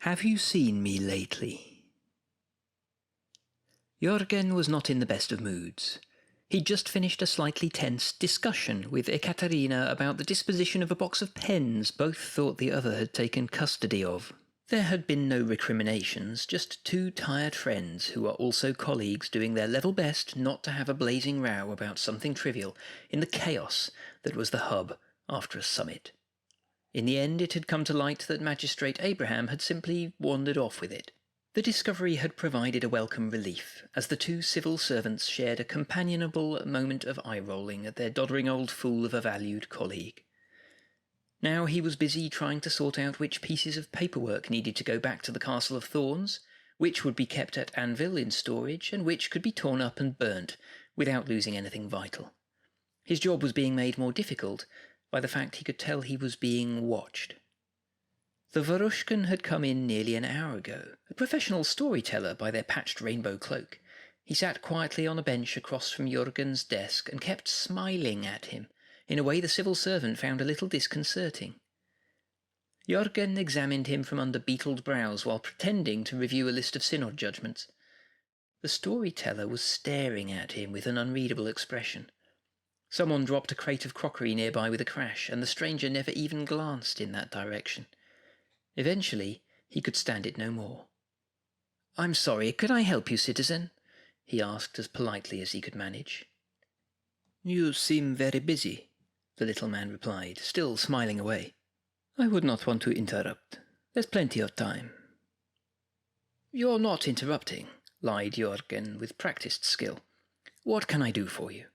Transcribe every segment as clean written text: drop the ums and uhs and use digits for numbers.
Have you seen me lately? Jürgen was not in the best of moods. He'd just finished a slightly tense discussion with Ekaterina about the disposition of a box of pens both thought the other had taken custody of. There had been no recriminations, just two tired friends who are also colleagues doing their level best not to have a blazing row about something trivial in the chaos that was the hub after a summit. In the end it had come to light that Magistrate Abraham had simply wandered off with it. The discovery had provided a welcome relief, as the two civil servants shared a companionable moment of eye-rolling at their doddering old fool of a valued colleague. Now he was busy trying to sort out which pieces of paperwork needed to go back to the Castle of Thorns, which would be kept at Anvil in storage, and which could be torn up and burnt, without losing anything vital. His job was being made more difficult by the fact he could tell he was being watched. The Varushkin had come in nearly an hour ago, a professional storyteller by their patched rainbow cloak. He sat quietly on a bench across from Jürgen's desk and kept smiling at him, in a way the civil servant found a little disconcerting. Jürgen examined him from under beetled brows while pretending to review a list of synod judgments. The storyteller was staring at him with an unreadable expression. Someone dropped a crate of crockery nearby with a crash, and the stranger never even glanced in that direction. Eventually, he could stand it no more. "I'm sorry, could I help you, citizen?" he asked as politely as he could manage. "You seem very busy," the little man replied, still smiling away. "I would not want to interrupt. There's plenty of time." "You're not interrupting," lied Jürgen with practiced skill. "What can I do for you?"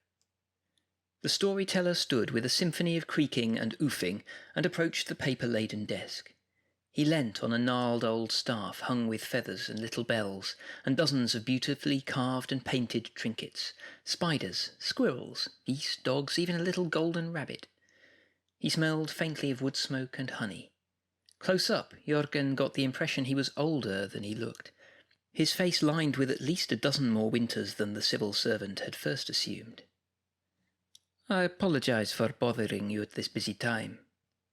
The storyteller stood with a symphony of creaking and oofing and approached the paper-laden desk. He leant on a gnarled old staff hung with feathers and little bells, and dozens of beautifully carved and painted trinkets, spiders, squirrels, geese, dogs, even a little golden rabbit. He smelled faintly of wood smoke and honey. Close up, Jürgen got the impression he was older than he looked, his face lined with at least a dozen more winters than the civil servant had first assumed. "I apologize for bothering you at this busy time,"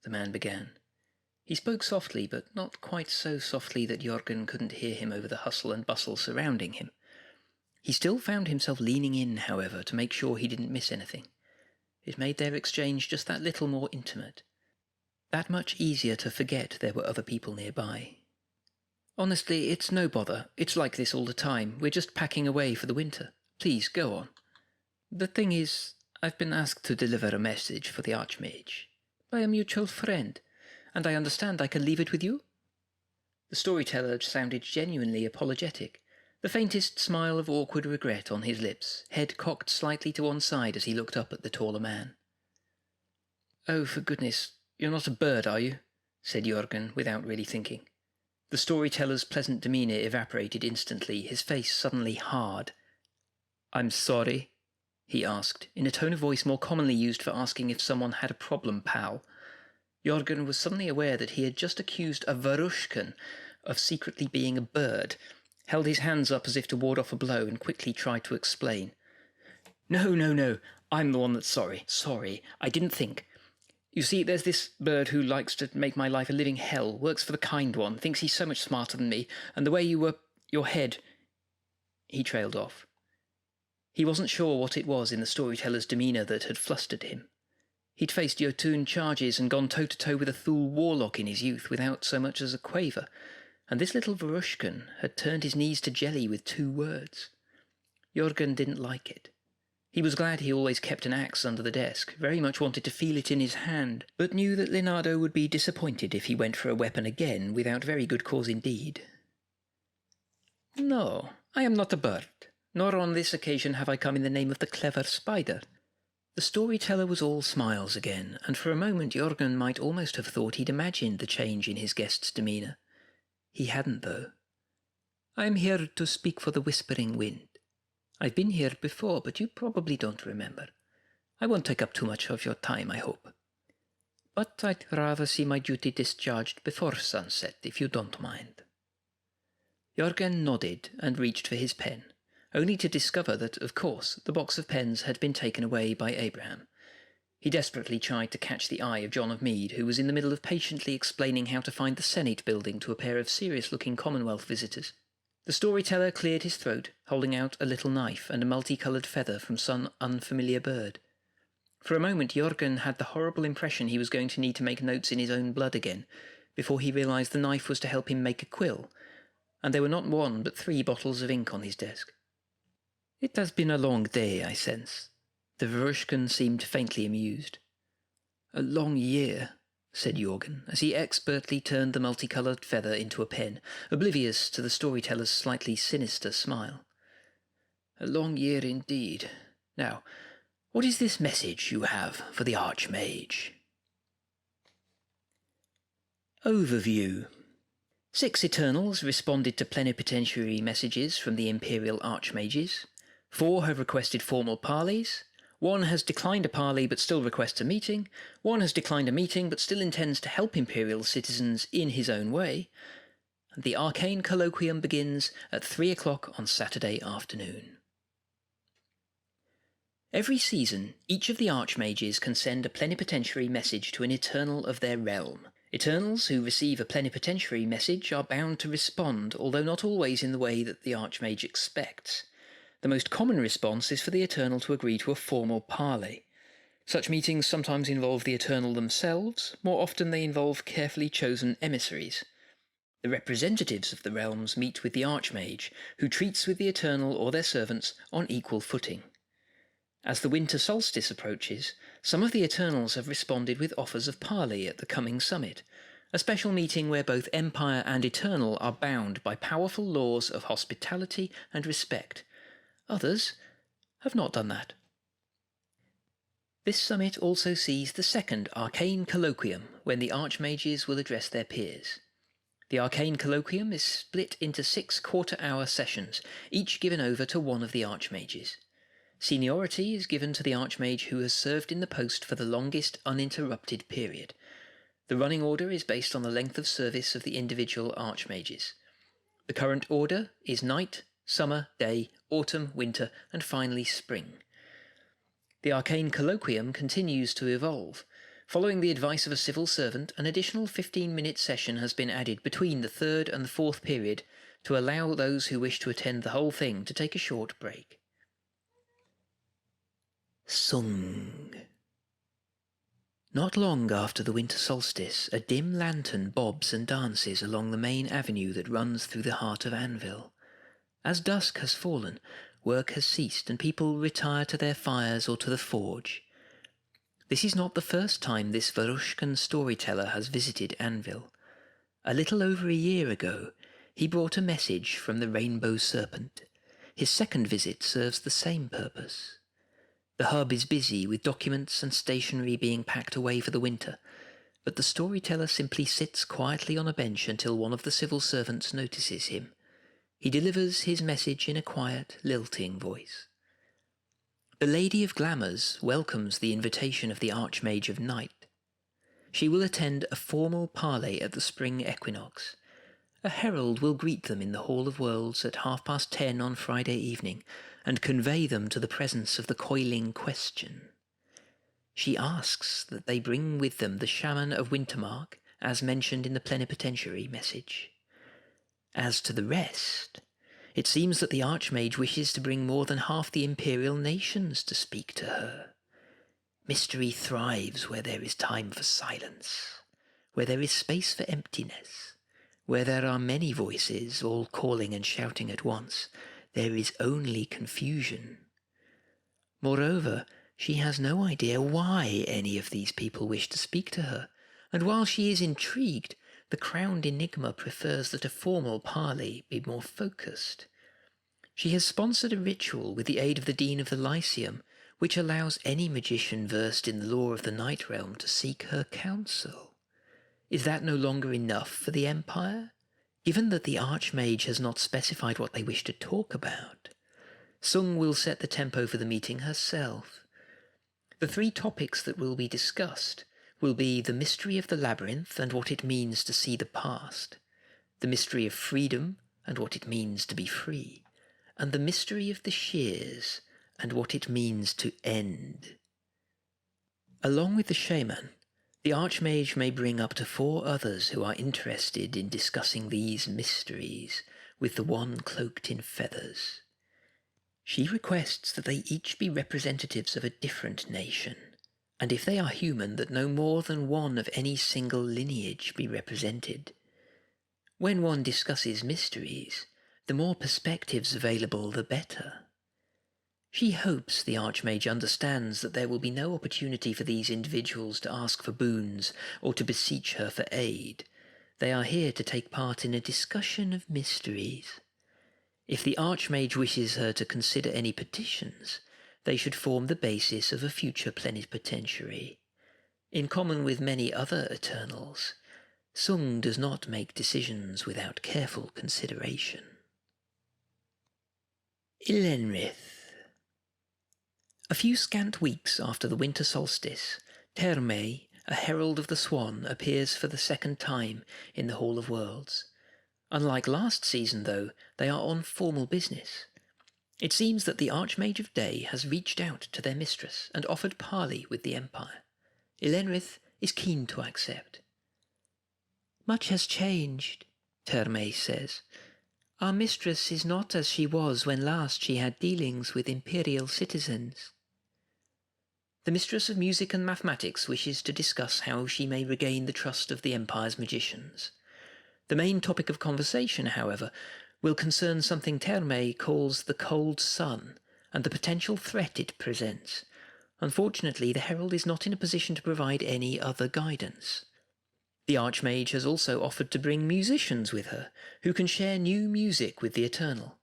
the man began. He spoke softly, but not quite so softly that Jürgen couldn't hear him over the hustle and bustle surrounding him. He still found himself leaning in, however, to make sure he didn't miss anything. It made their exchange just that little more intimate. That much easier to forget there were other people nearby. "Honestly, it's no bother. It's like this all the time. We're just packing away for the winter. Please, go on. The thing is, I've been asked to deliver a message for the Archmage by a mutual friend, and I understand I can leave it with you?" The storyteller sounded genuinely apologetic, the faintest smile of awkward regret on his lips, head cocked slightly to one side as he looked up at the taller man. "Oh, for goodness, you're not a bird, are you?" said Jürgen, without really thinking. The storyteller's pleasant demeanour evaporated instantly, his face suddenly hard. "I'm sorry?" he asked, in a tone of voice more commonly used for asking if someone had a problem, pal. Jürgen was suddenly aware that he had just accused a Varushkin of secretly being a bird, held his hands up as if to ward off a blow, and quickly tried to explain. No, I'm the one that's sorry. Sorry, I didn't think. You see, there's this bird who likes to make my life a living hell, works for the kind one, thinks he's so much smarter than me, and the way you were... your head..." He trailed off. He wasn't sure what it was in the storyteller's demeanour that had flustered him. He'd faced Jotun charges and gone toe-to-toe with a Thule warlock in his youth without so much as a quaver, and this little Varushkin had turned his knees to jelly with 2 words. Jürgen didn't like it. He was glad he always kept an axe under the desk, very much wanted to feel it in his hand, but knew that Leonardo would be disappointed if he went for a weapon again without very good cause indeed. "No, I am not a bird, nor on this occasion have I come in the name of the clever spider." The storyteller was all smiles again, and for a moment Jürgen might almost have thought he'd imagined the change in his guest's demeanour. He hadn't, though. "I'm here to speak for the Whispering Wind. I've been here before, but you probably don't remember. I won't take up too much of your time, I hope. But I'd rather see my duty discharged before sunset, if you don't mind." Jürgen nodded and reached for his pen, only to discover that, of course, the box of pens had been taken away by Abraham. He desperately tried to catch the eye of John of Mead, who was in the middle of patiently explaining how to find the Senate building to a pair of serious-looking Commonwealth visitors. The storyteller cleared his throat, holding out a little knife and a multicoloured feather from some unfamiliar bird. For a moment Jürgen had the horrible impression he was going to need to make notes in his own blood again, before he realised the knife was to help him make a quill, and there were not one but 3 bottles of ink on his desk. "It has been a long day, I sense." The Verushkin seemed faintly amused. "A long year," said Jürgen, as he expertly turned the multicoloured feather into a pen, oblivious to the storyteller's slightly sinister smile. "A long year indeed. Now, what is this message you have for the Archmage?" Overview. 6 Eternals responded to plenipotentiary messages from the Imperial Archmages. 4 have requested formal parleys. 1 has declined a parley but still requests a meeting. 1 has declined a meeting but still intends to help Imperial citizens in his own way. And the arcane colloquium begins at 3 o'clock on Saturday afternoon. Every season, each of the Archmages can send a plenipotentiary message to an Eternal of their realm. Eternals who receive a plenipotentiary message are bound to respond, although not always in the way that the Archmage expects. The most common response is for the Eternal to agree to a formal parley. Such meetings sometimes involve the Eternal themselves, more often they involve carefully chosen emissaries. The representatives of the realms meet with the Archmage, who treats with the Eternal or their servants on equal footing. As the winter solstice approaches, some of the Eternals have responded with offers of parley at the coming summit, a special meeting where both Empire and Eternal are bound by powerful laws of hospitality and respect. Others have not done that. This summit also sees the second Arcane Colloquium, when the Archmages will address their peers. The Arcane Colloquium is split into 6 quarter-hour sessions, each given over to one of the Archmages. Seniority is given to the Archmage who has served in the post for the longest uninterrupted period. The running order is based on the length of service of the individual Archmages. The current order is night, summer, day, autumn, winter, and finally spring. The Arcane Colloquium continues to evolve. Following the advice of a civil servant, an additional 15-minute session has been added between the 3rd and the 4th period to allow those who wish to attend the whole thing to take a short break. Sung. Not long after the winter solstice, a dim lantern bobs and dances along the main avenue that runs through the heart of Anvil. As dusk has fallen, work has ceased and people retire to their fires or to the forge. This is not the first time this Verushkin storyteller has visited Anvil. A little over a year ago, he brought a message from the Rainbow Serpent. His second visit serves the same purpose. The hub is busy with documents and stationery being packed away for the winter, but the storyteller simply sits quietly on a bench until one of the civil servants notices him. He delivers his message in a quiet, lilting voice. The Lady of Glamours welcomes the invitation of the Archmage of Night. She will attend a formal parley at the spring equinox. A herald will greet them in the Hall of Worlds at 10:30 on Friday evening, and convey them to the presence of the coiling question. She asks that they bring with them the Shaman of Wintermark, as mentioned in the plenipotentiary message. As to the rest, it seems that the Archmage wishes to bring more than half the Imperial nations to speak to her. Mystery thrives where there is time for silence, where there is space for emptiness, where there are many voices all calling and shouting at once. There is only confusion. Moreover, she has no idea why any of these people wish to speak to her, and while she is intrigued, the crowned enigma prefers that a formal parley be more focused. She has sponsored a ritual with the aid of the Dean of the Lyceum, which allows any magician versed in the lore of the Night Realm to seek her counsel. Is that no longer enough for the Empire? Given that the Archmage has not specified what they wish to talk about, Sung will set the tempo for the meeting herself. The 3 topics that will be discussed will be the mystery of the labyrinth and what it means to see the past, the mystery of freedom and what it means to be free, and the mystery of the shears and what it means to end. Along with the shaman, the Archmage may bring up to 4 others who are interested in discussing these mysteries with the one cloaked in feathers. She requests that they each be representatives of a different nation, and if they are human, that no more than one of any single lineage be represented. When one discusses mysteries, the more perspectives available, the better. She hopes the Archmage understands that there will be no opportunity for these individuals to ask for boons or to beseech her for aid. They are here to take part in a discussion of mysteries. If the Archmage wishes her to consider any petitions, they should form the basis of a future plenipotentiary. In common with many other Eternals, Sung does not make decisions without careful consideration. Ilenrith. A few scant weeks after the winter solstice, Terme, a herald of the Swan, appears for the second time in the Hall of Worlds. Unlike last season, though, they are on formal business. It seems that the Archmage of Day has reached out to their mistress and offered parley with the Empire. Ilenrith is keen to accept. "Much has changed," Terme says. "Our mistress is not as she was when last she had dealings with Imperial citizens." The Mistress of Music and Mathematics wishes to discuss how she may regain the trust of the Empire's magicians. The main topic of conversation, however, will concern something Terme calls the cold sun and the potential threat it presents. Unfortunately, the Herald is not in a position to provide any other guidance. The Archmage has also offered to bring musicians with her, who can share new music with the Eternal.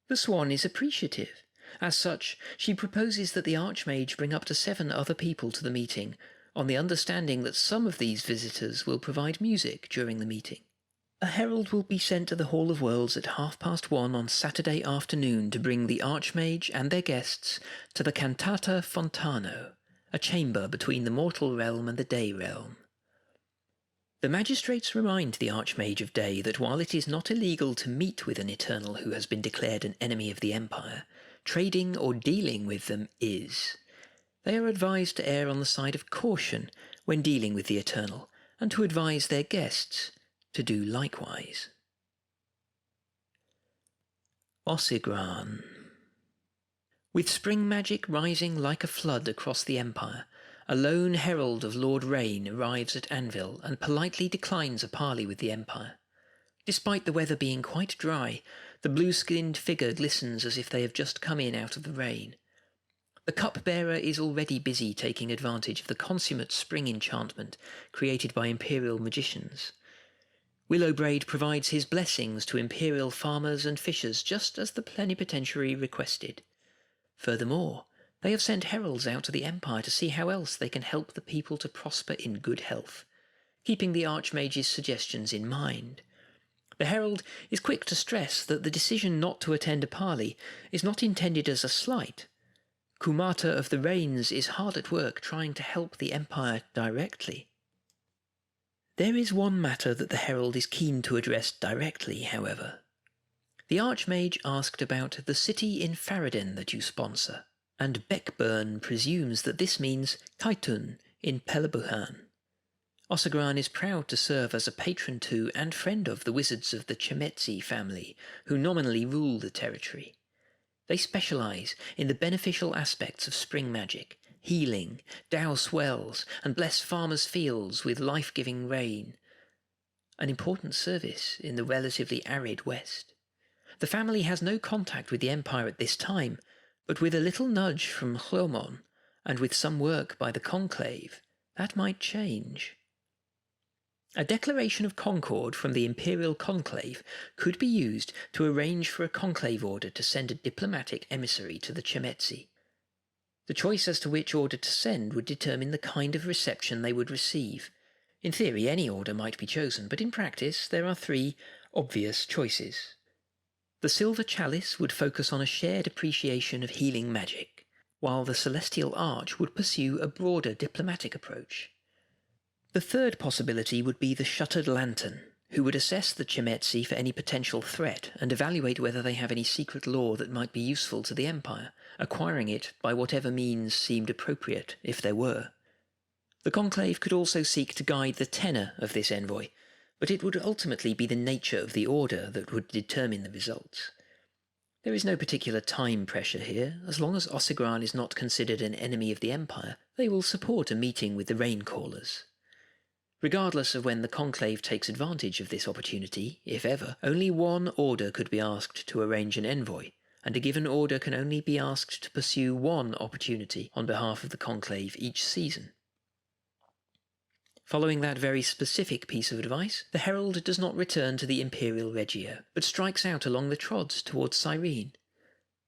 The Swan is appreciative. As such, she proposes that the Archmage bring up to 7 other people to the meeting, on the understanding that some of these visitors will provide music during the meeting. A herald will be sent to the Hall of Worlds at 1:30 on Saturday afternoon to bring the Archmage and their guests to the Cantata Fontano, a chamber between the mortal realm and the day realm. The magistrates remind the Archmage of Day that while it is not illegal to meet with an Eternal who has been declared an enemy of the Empire, trading or dealing with them is. They are advised to err on the side of caution when dealing with the Eternal, and to advise their guests to do likewise. Osigran. With spring magic rising like a flood across the Empire, a lone herald of Lord Rain arrives at Anvil and politely declines a parley with the Empire. Despite the weather being quite dry, the blue-skinned figure glistens as if they have just come in out of the rain. The cupbearer is already busy taking advantage of the consummate spring enchantment created by Imperial magicians. Willowbraid provides his blessings to Imperial farmers and fishers just as the plenipotentiary requested. Furthermore, they have sent heralds out to the Empire to see how else they can help the people to prosper in good health, keeping the Archmage's suggestions in mind. The herald is quick to stress that the decision not to attend a parley is not intended as a slight. Kumata of the Rains is hard at work trying to help the Empire directly. There is one matter that the herald is keen to address directly, however. The Archmage asked about the city in Faradin that you sponsor, and Beckburn presumes that this means Kaitun in Pelabuhan. Osigran is proud to serve as a patron to and friend of the wizards of the Chemetzi family, who nominally rule the territory. They specialize in the beneficial aspects of spring magic, healing, douse wells, and bless farmers' fields with life-giving rain. An important service in the relatively arid West. The family has no contact with the Empire at this time, but with a little nudge from Chlomon, and with some work by the Conclave, that might change. A declaration of concord from the Imperial Conclave could be used to arrange for a Conclave order to send a diplomatic emissary to the Chemetzi. The choice as to which order to send would determine the kind of reception they would receive. In theory, any order might be chosen, but in practice there are 3 obvious choices. The Silver Chalice would focus on a shared appreciation of healing magic, while the Celestial Arch would pursue a broader diplomatic approach. The third possibility would be the Shuttered Lantern, who would assess the Chemetzi for any potential threat and evaluate whether they have any secret lore that might be useful to the Empire, acquiring it by whatever means seemed appropriate, if there were. The Conclave could also seek to guide the tenor of this envoy, but it would ultimately be the nature of the order that would determine the results. There is no particular time pressure here. As long as Osigran is not considered an enemy of the Empire, they will support a meeting with the Rain-Callers. Regardless of when the Conclave takes advantage of this opportunity, if ever, only one order could be asked to arrange an envoy, and a given order can only be asked to pursue one opportunity on behalf of the Conclave each season. Following that very specific piece of advice, the Herald does not return to the Imperial Regio, but strikes out along the Trods towards Cyrene.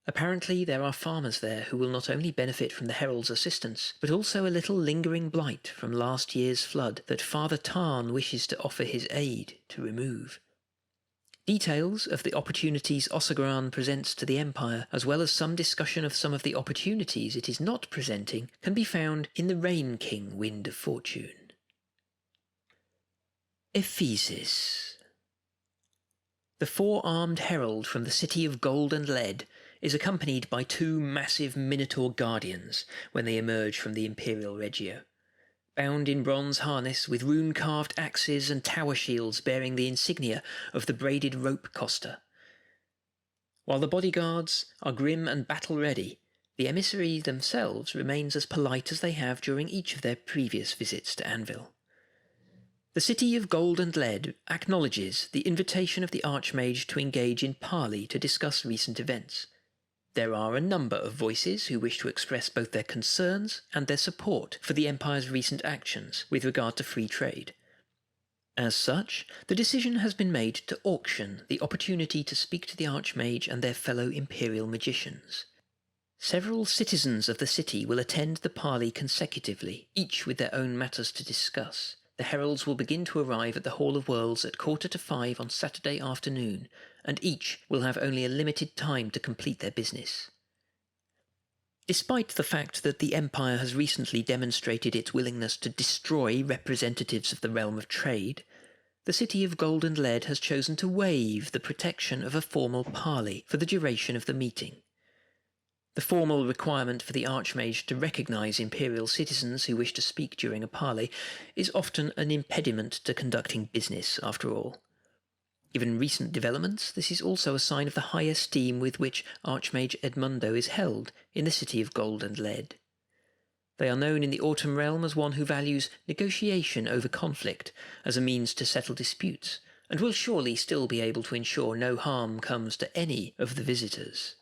Apparently there are farmers there who will not only benefit from the Herald's assistance, but also a little lingering blight from last year's flood that Father Tarn wishes to offer his aid to remove. Details of the opportunities Osigran presents to the Empire, as well as some discussion of some of the opportunities it is not presenting, can be found in the Rain King Wind of Fortune. Ephesus. The four-armed herald from the city of gold and lead is accompanied by two massive Minotaur guardians when they emerge from the Imperial Regio, bound in bronze harness with rune-carved axes and tower shields bearing the insignia of the braided rope coster. While the bodyguards are grim and battle-ready, the emissaries themselves remains as polite as they have during each of their previous visits to Anvil. The city of gold and lead acknowledges the invitation of the Archmage to engage in parley to discuss recent events. There are a number of voices who wish to express both their concerns and their support for the Empire's recent actions with regard to free trade. As such, the decision has been made to auction the opportunity to speak to the Archmage and their fellow Imperial magicians. Several citizens of the city will attend the parley consecutively, each with their own matters to discuss. The heralds will begin to arrive at the Hall of Worlds at 5:15 on Saturday afternoon, and each will have only a limited time to complete their business. Despite the fact that the Empire has recently demonstrated its willingness to destroy representatives of the realm of trade, the city of gold and lead has chosen to waive the protection of a formal parley for the duration of the meeting. The formal requirement for the Archmage to recognise Imperial citizens who wish to speak during a parley is often an impediment to conducting business, after all. Given recent developments, this is also a sign of the high esteem with which Archmage Edmundo is held in the city of gold and lead. They are known in the Autumn Realm as one who values negotiation over conflict as a means to settle disputes, and will surely still be able to ensure no harm comes to any of the visitors.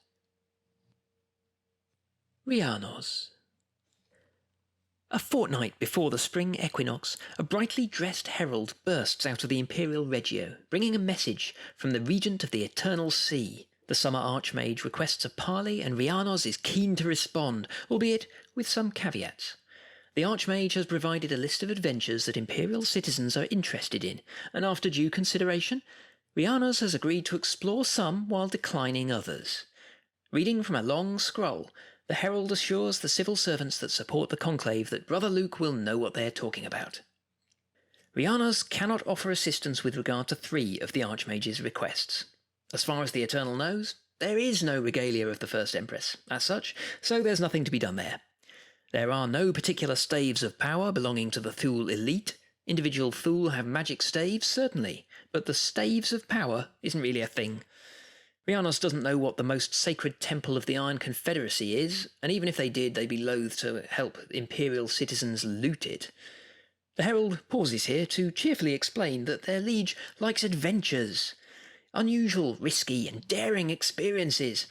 Rhiannos. A fortnight before the spring equinox, a brightly dressed herald bursts out of the Imperial Regio, bringing a message from the Regent of the Eternal Sea. The Summer Archmage requests a parley, and Rhiannos is keen to respond, albeit with some caveats. The Archmage has provided a list of adventures that Imperial citizens are interested in, and after due consideration, Rhiannos has agreed to explore some while declining others. Reading from a long scroll, the herald assures the civil servants that support the conclave that Brother Luke will know what they are talking about. Rhiannos cannot offer assistance with regard to 3 of the Archmage's requests. As far as the Eternal knows, there is no regalia of the First Empress, as such, so there's nothing to be done there. There are no particular staves of power belonging to the Thule elite. Individual Thule have magic staves, certainly, but the staves of power isn't really a thing. Rhiannos doesn't know what the most sacred temple of the Iron Confederacy is, and even if they did, they'd be loath to help Imperial citizens loot it. The herald pauses here to cheerfully explain that their liege likes adventures, unusual, risky, and daring experiences,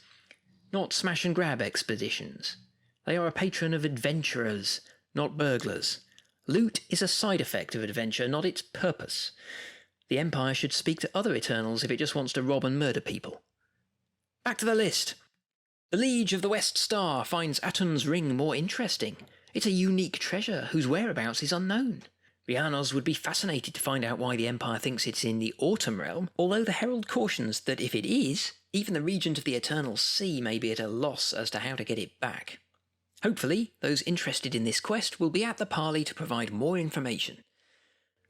not smash-and-grab expeditions. They are a patron of adventurers, not burglars. Loot is a side effect of adventure, not its purpose. The Empire should speak to other Eternals if it just wants to rob and murder people. Back to the list. The Liege of the West Star finds Atun's ring more interesting. It's a unique treasure whose whereabouts is unknown. Rhiannos would be fascinated to find out why the Empire thinks it's in the Autumn Realm, although the herald cautions that if it is, even the Regent of the Eternal Sea may be at a loss as to how to get it back. Hopefully, those interested in this quest will be at the parley to provide more information.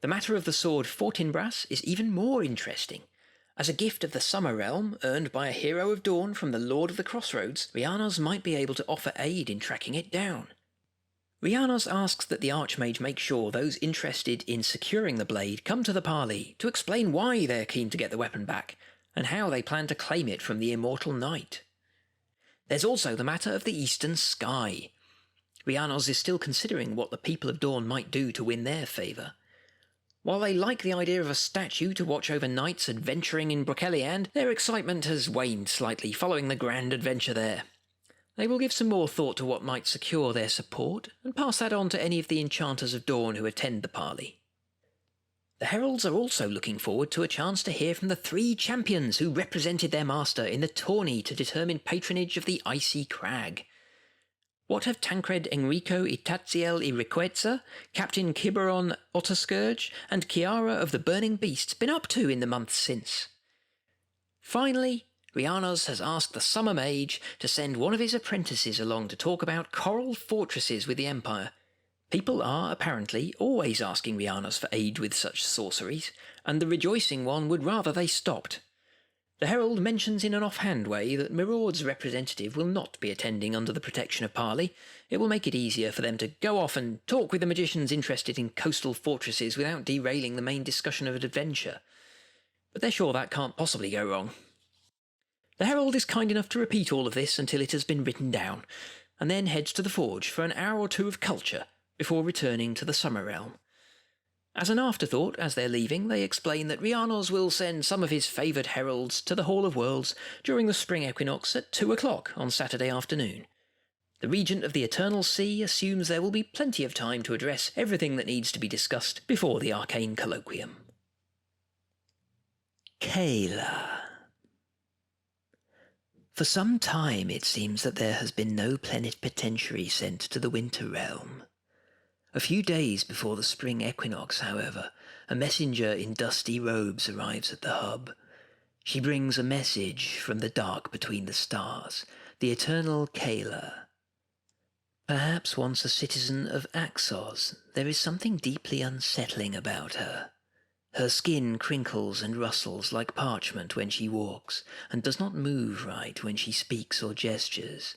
The matter of the sword Fortinbras is even more interesting. As a gift of the Summer Realm, earned by a Hero of Dawn from the Lord of the Crossroads, Rhiannos might be able to offer aid in tracking it down. Rhiannos asks that the Archmage make sure those interested in securing the blade come to the parley to explain why they're keen to get the weapon back, and how they plan to claim it from the immortal knight. There's also the matter of the eastern sky. Rhiannos is still considering what the people of Dawn might do to win their favour. While they like the idea of a statue to watch over knights adventuring in Broceliande, their excitement has waned slightly following the grand adventure there. They will give some more thought to what might secure their support, and pass that on to any of the enchanters of Dawn who attend the parley. The heralds are also looking forward to a chance to hear from the 3 champions who represented their master in the tourney to determine patronage of the Icy Crag. What have Tancred Enrico Itaziel y Riqueza, Captain Quiberon Otterscourge, and Chiara of the Burning Beasts been up to in the months since? Finally, Rhiannos has asked the Summer Mage to send one of his apprentices along to talk about coral fortresses with the Empire. People are, apparently, always asking Rhiannos for aid with such sorceries, and the rejoicing one would rather they stopped. The herald mentions in an offhand way that Maraud's representative will not be attending under the protection of parley. It will make it easier for them to go off and talk with the magicians interested in coastal fortresses without derailing the main discussion of an adventure. But they're sure that can't possibly go wrong. The herald is kind enough to repeat all of this until it has been written down, and then heads to the forge for an hour or 2 of culture before returning to the Summer Realm. As an afterthought, as they're leaving, they explain that Rhiannos will send some of his favoured heralds to the Hall of Worlds during the spring equinox at 2 o'clock on Saturday afternoon. The Regent of the Eternal Sea assumes there will be plenty of time to address everything that needs to be discussed before the Arcane Colloquium. Kayla. For some time it seems that there has been no plenipotentiary sent to the Winter Realm. A few days before the spring equinox, however, a messenger in dusty robes arrives at the hub. She brings a message from the dark between the stars, the eternal Kayla. Perhaps once a citizen of Axos, there is something deeply unsettling about her. Her skin crinkles and rustles like parchment when she walks, and does not move right when she speaks or gestures.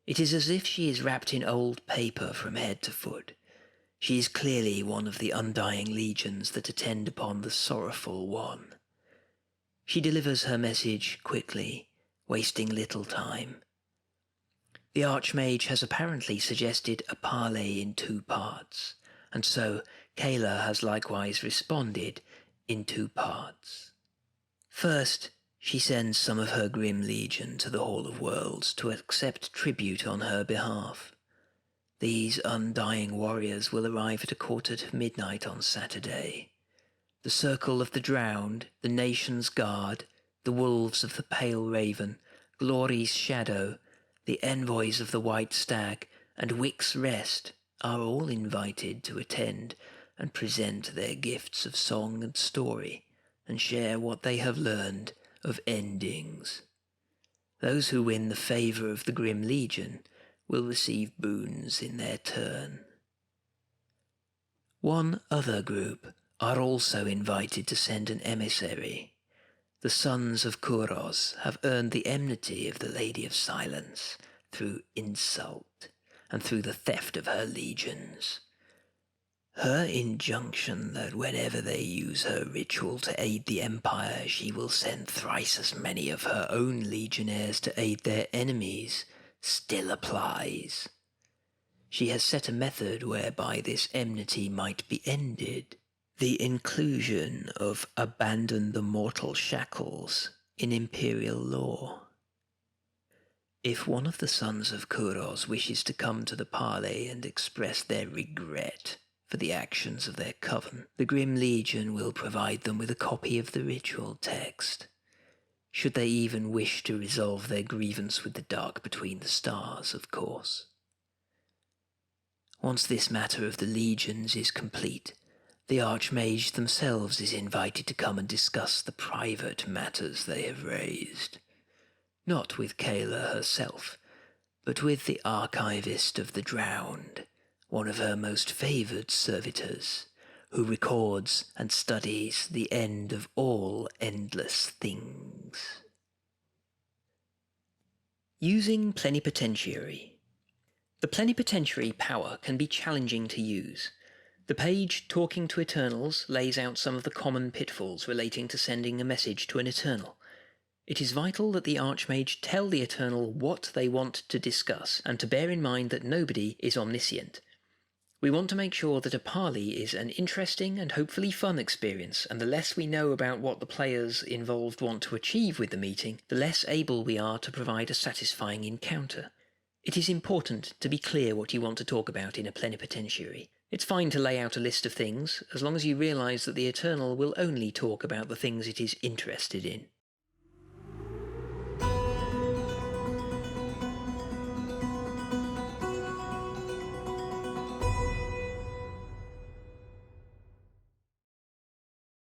It is as if she is wrapped in old paper from head to foot. She is clearly one of the undying legions that attend upon the sorrowful one. She delivers her message quickly, wasting little time. The Archmage has apparently suggested a parley in 2 parts, and so Kayla has likewise responded in 2 parts. First, she sends some of her grim legion to the Hall of Worlds to accept tribute on her behalf. These undying warriors will arrive at midnight on Saturday. The Circle of the Drowned, the Nation's Guard, the Wolves of the Pale Raven, Glory's Shadow, the Envoys of the White Stag, and Wick's Rest are all invited to attend and present their gifts of song and story, and share what they have learned of endings. Those who win the favour of the Grim Legion will receive boons in their turn. One other group are also invited to send an emissary. The Sons of Kuros have earned the enmity of the Lady of Silence through insult and through the theft of her legions. Her injunction that whenever they use her ritual to aid the Empire, she will send thrice as many of her own legionnaires to aid their enemies still applies. She has set a method whereby this enmity might be ended. The inclusion of abandon the mortal shackles in imperial law. If one of the Sons of Kuros wishes to come to the parley and express their regret for the actions of their coven, the Grim Legion will provide them with a copy of the ritual text. Should they even wish to resolve their grievance with the dark between the stars, of course. Once this matter of the legions is complete, the Archmage themselves is invited to come and discuss the private matters they have raised. Not with Kayla herself, but with the Archivist of the Drowned, one of her most favoured servitors, who records and studies the end of all endless things. Using Plenipotentiary. The plenipotentiary power can be challenging to use. The page Talking to Eternals lays out some of the common pitfalls relating to sending a message to an Eternal. It is vital that the Archmage tell the Eternal what they want to discuss, and to bear in mind that nobody is omniscient. We want to make sure that a parley is an interesting and hopefully fun experience, and the less we know about what the players involved want to achieve with the meeting, the less able we are to provide a satisfying encounter. It is important to be clear what you want to talk about in a plenipotentiary. It's fine to lay out a list of things, as long as you realise that the Eternal will only talk about the things it is interested in.